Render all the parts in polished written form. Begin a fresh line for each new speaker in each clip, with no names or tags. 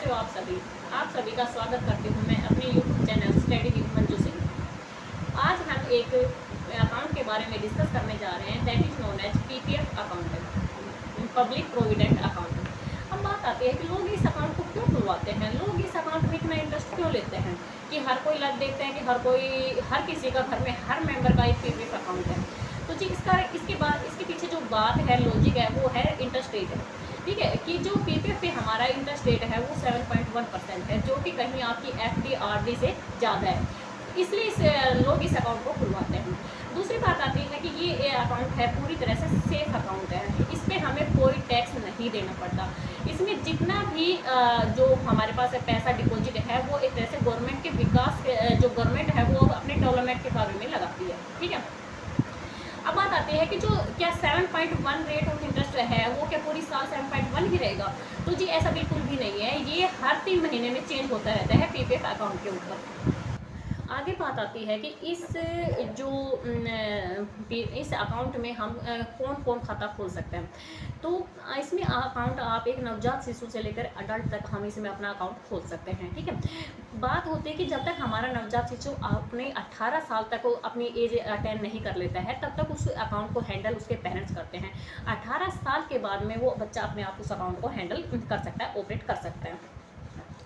कैसे हो आप सभी का स्वागत करती हूँ मैं अपने YouTube channel study with Manju से। आज हम एक अकाउंट के बारे में डिस्कस करने जा रहे हैं, that is known as PPF account, public provident account. अब बात आती है कि लोग इस अकाउंट को क्यों खुलवाते हैं, लोग इस अकाउंट में इतना इंटरेस्ट क्यों लेते हैं कि हर कोई लग देखते हैं कि हर किसी का घर में हर मेंबर का एक पीपीएफ अकाउंट है। तो जी इसके पीछे जो बात है, लॉजिक है, वो है इंटरेस्ट रेट है। ठीक है कि जो पीपीएफ पे हमारा इंटरेस्ट रेट है वो 7.1% है, जो कि कहीं आपकी एफडी आरडी से ज़्यादा है, इसलिए लोग इस अकाउंट को खुलवाते हैं। दूसरी बात आती है कि ये अकाउंट है पूरी तरह से सेफ अकाउंट है, इस पर हमें कोई टैक्स नहीं देना पड़ता। इसमें जितना भी जो हमारे पास पैसा डिपॉजिट है वो एक तरह से गवर्नमेंट के विकास जो गवर्नमेंट है वो अपने डेवलपमेंट के बारे में लगाती है। ठीक है, अब बात आती है कि जो क्या 7.1 रेट ऑफ इंटरेस्ट है वो क्या पूरी साल 7.1 ही रहेगा? तो जी ऐसा बिल्कुल भी नहीं है, ये हर 3 महीने में चेंज होता रहता है पीपीएफ अकाउंट के ऊपर। आगे बात आती है कि इस अकाउंट में हम कौन कौन खाता खोल सकते हैं। तो इसमें अकाउंट आप एक नवजात शिशु से लेकर अडल्ट तक हम इसमें अपना अकाउंट खोल सकते हैं। ठीक है, बात होती है कि जब तक हमारा नवजात शिशु अपने 18 साल तक अपनी एज अटेन नहीं कर लेता है तब तक उस अकाउंट को हैंडल उसके पेरेंट्स करते हैं। 18 साल के बाद में वो बच्चा अपने आप उस अकाउंट को हैंडल कर सकता है, ऑपरेट कर सकता है।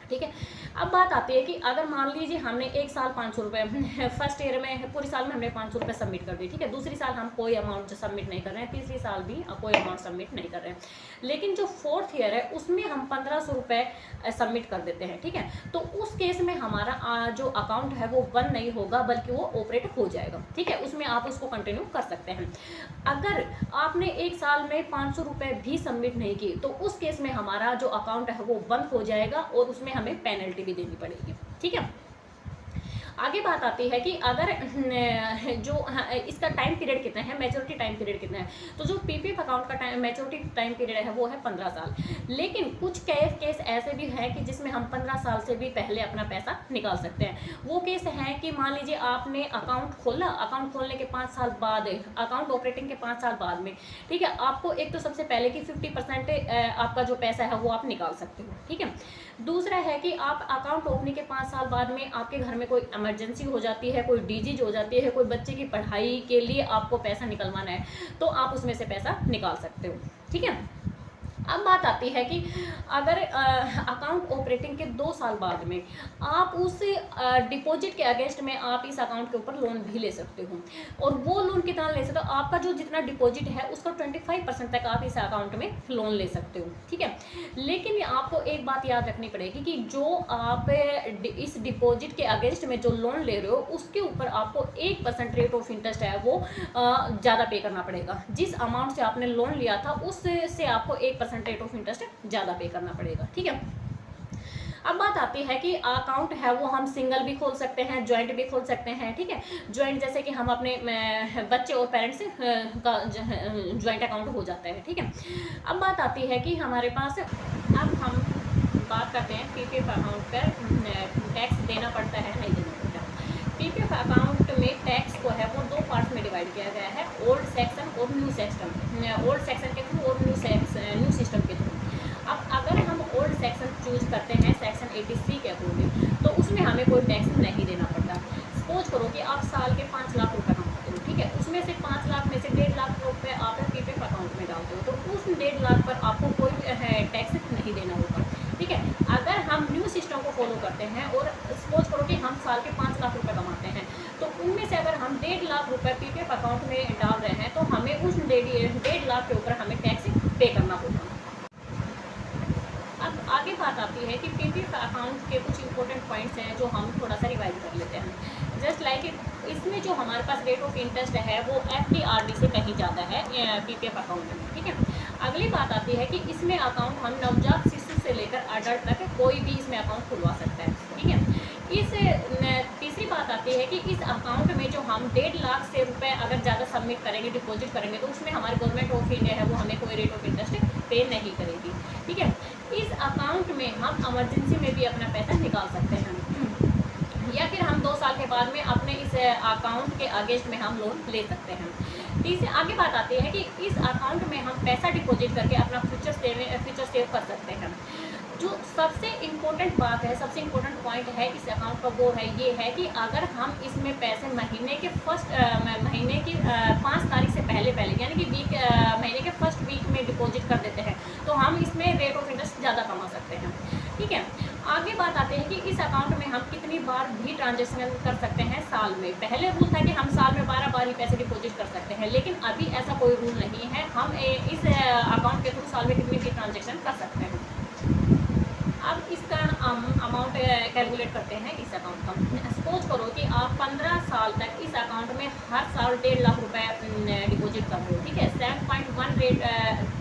ठीक है, अब बात आती है कि अगर मान लीजिए हमने एक साल 500 रुपये फर्स्ट ईयर में पूरी साल में हमने 500 रुपये सबमिट कर दी। ठीक है, दूसरी साल हम कोई अमाउंट सबमिट नहीं कर रहे हैं, तीसरी साल भी कोई अमाउंट सबमिट नहीं कर रहे हैं, लेकिन जो फोर्थ ईयर है उसमें हम 1500 रुपये सबमिट कर देते हैं। ठीक है, तो उस केस में हमारा जो अकाउंट है वो बंद नहीं होगा बल्कि वो ऑपरेट हो जाएगा। ठीक है, उसमें आप उसको कंटिन्यू कर सकते हैं। अगर आपने एक साल में 500 रुपये भी सबमिट नहीं की तो उस केस में हमारा जो अकाउंट है वो बंद हो जाएगा और उसमें हमें पेनल्टी भी देनी पड़ेगी। ठीक है, आगे बात आती है कि अगर इसका टाइम पीरियड कितना है, मैच्योरिटी टाइम पीरियड कितना है, तो जो पीपीएफ अकाउंट का मैच्योरिटी टाइम पीरियड है वो है 15 साल। लेकिन कुछ केस ऐसे भी हैं कि जिसमें हम 15 साल से भी पहले अपना पैसा निकाल सकते हैं। वो केस है कि मान लीजिए आपने अकाउंट खोला, अकाउंट खोलने के 5 साल बाद, अकाउंट ऑपरेटिंग के 5 साल बाद में, ठीक है, आपको एक तो सबसे पहले कि 50% आपका जो पैसा है वो आप निकाल सकते हो। ठीक है, दूसरा है कि आप अकाउंट ओपनिंग के 5 साल बाद में आपके घर में कोई इमरजेंसी हो जाती है, कोई डिजीज हो जाती है, कोई बच्चे की पढ़ाई के लिए आपको पैसा निकलवाना है तो आप उसमें से पैसा निकाल सकते हो। ठीक है, अब बात आती है कि अगर अकाउंट ऑपरेटिंग के 2 साल बाद में आप उस डिपॉजिट के अगेंस्ट में आप इस अकाउंट के ऊपर लोन भी ले सकते हो, और वो लोन कितना ले सकते हो, आपका जो जितना डिपॉजिट है उसका 25% तक आप इस अकाउंट में लोन ले सकते हो। ठीक है, लेकिन आपको एक बात याद रखनी पड़ेगी कि जो आप इस डिपॉजिट के अगेंस्ट में जो लोन ले रहे हो उसके ऊपर आपको 1% रेट ऑफ इंटरेस्ट है वो ज़्यादा पे करना पड़ेगा। जिस अमाउंट से आपने लोन लिया था उससे आपको 1% रेट ऑफ इंटरेस्ट ज़्यादा पे करना पड़ेगा। ठीक है, अब बात आती है कि अकाउंट है वो हम सिंगल भी खोल सकते हैं, ज्वाइंट भी खोल सकते हैं। ठीक है, ज्वाइंट जैसे कि हम अपने बच्चे और पेरेंट्स का ज्वाइंट अकाउंट हो जाता है। ठीक है, अब बात आती है कि हमारे पास, अब हम बात करते हैं पीपीएफ अकाउंट पर टैक्स देना पड़ता है नहीं देना पड़ता। पीपीएफ अकाउंट में टैक्स को है वो 2 पार्ट में डिवाइड किया गया है, ओल्ड सेक्शन और न्यू सेक्शन, ओल्ड सेक्शन के थ्रू और न्यू सिस्टम के थ्रू। अब अगर हम ओल्ड सेक्शन चूज करते हैं सेक्शन 80C के अकॉर्डिंग तो उसमें हमें कोई टैक्स नहीं देना पड़ता। सपोज करो कि आप साल के 5 लाख रुपए कमाते हो। ठीक है, उसमें से 5 लाख में से 1.5 लाख रुपए आप पीपीएफ अकाउंट में डालते हो तो उस 1.5 लाख पर आपको कोई टैक्स नहीं देना होगा। ठीक है, अगर हम न्यू सिस्टम को फॉलो करते हैं और सपोज करो कि हम साल के 5 लाख रुपए कमाते हैं तो उनमें से अगर हम 1.5 लाख रुपए पीपीएफ अकाउंट में डाल रहे हैं तो हमें उस 1.5 लाख के ऊपर हमें टैक्स पे करना होगा। अब आगे बात आती है कि पीपीएफ अकाउंट के कुछ इंपॉर्टेंट पॉइंट्स हैं जो हम थोड़ा सा रिवाइज कर लेते हैं। जस्ट लाइक इसमें जो हमारे पास रेट ऑफ इंटरेस्ट है वो एफडी आरडी से कहीं ज़्यादा है पीपीएफ अकाउंट में। ठीक है, अगली बात आती है कि इसमें अकाउंट हम नवजात शिशु से लेकर अडल्ट तक कोई भी इसमें अकाउंट खुलवा सकता है। ठीक है, तीसरी बात आती है कि इस अकाउंट में जो हम 1.5 लाख से रुपए अगर ज़्यादा सबमिट करेंगे, डिपॉजिट करेंगे तो उसमें हमारी गवर्नमेंट ऑफ इंडिया है वो हमें कोई रेट ऑफ इंटरेस्ट पे नहीं करेगी। ठीक है, इस अकाउंट में हम इमरजेंसी में भी अपना पैसा निकाल सकते हैं या फिर हम 2 साल के बाद में अपने इस अकाउंट के अगेंस्ट में हम लोन ले सकते हैं। तीसरी आगे बात आती है कि इस अकाउंट में हम पैसा डिपॉजिट करके अपना फ्यूचर सेव कर सकते हैं। जो सबसे इम्पोर्टेंट बात है, सबसे इम्पोर्टेंट पॉइंट है इस अकाउंट का, वो है ये है कि अगर हम इसमें पैसे महीने के महीने की 5 तारीख से पहले यानी कि महीने के फर्स्ट वीक में डिपॉजिट कर देते हैं तो हम इसमें रेट ऑफ इंटरेस्ट ज़्यादा कमा सकते हैं। ठीक है, आगे बात आते हैं कि इस अकाउंट में हम कितनी बार भी ट्रांजेक्शन कर सकते हैं साल में। पहले रूल था कि हम साल में 12 बार ही पैसे डिपॉजिट कर सकते हैं, लेकिन अभी ऐसा कोई रूल नहीं है। हम इस अकाउंट के थ्रू साल में कितनी भी ट्रांजेक्शन कर सकते हैं। अब इसका अमाउंट कैलकुलेट करते हैं इस अकाउंट का। सपोज करो कि आप 15 साल तक इस अकाउंट में हर साल 1.5 लाख रुपए डिपॉजिट कर रहे हो। ठीक है, 7.1 रेट,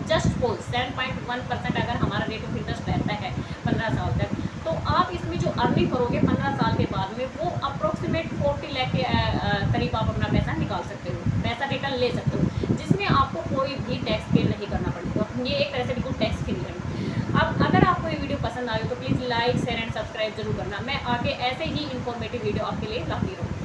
जस्ट सपोज 7.1% अगर हमारा रेट ऑफ इंटरेस्ट रहता है 15 साल तक, तो आप इसमें जो अर्निंग करोगे 15 साल के बाद में वो अप्रोक्सीमेट 40 लाख के करीब आप अपना पैसा निकाल सकते हो, पैसा रिटर्न ले सकते हो, जिसमें आपको कोई भी टैक्स पे नहीं करना पड़ेगा। ये एक तरह से बिल्कुल टैक्स फ्री है। अब अगर आपको ये वीडियो पसंद आई तो please like share and subscribe जरूर करना। मैं आगे ऐसे ही इन्फॉर्मेटिव वीडियो आपके लिए लाती रहूँगी।